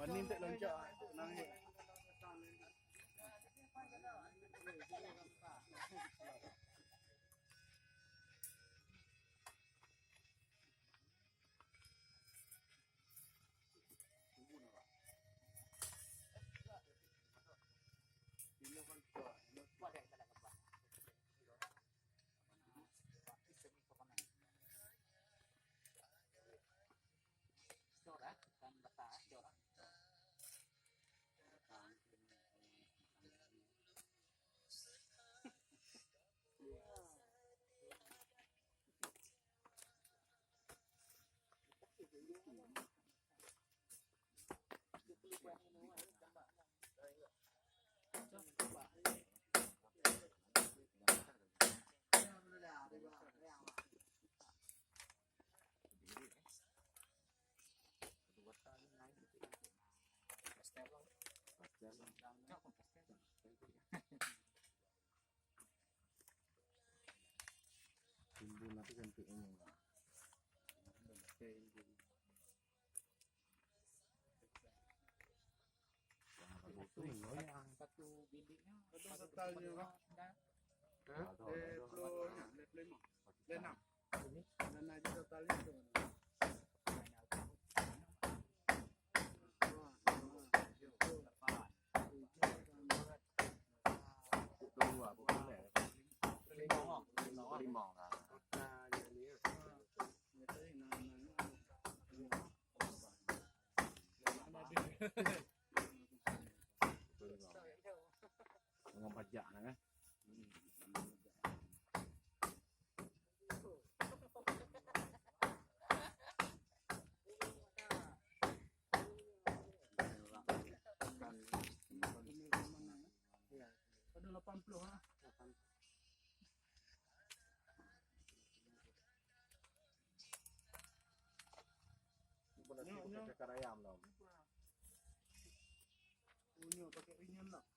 Panin tak loncat itu nangis. Timbul nanti cantiknya. Satu biliknya Ada totalnya. Lenam. Dan aja totalnya itu. limau lah. Dengan pajak lah kan. Ada 80 lah. Boleh pakai ayam lah. Punya pakai ringan lah.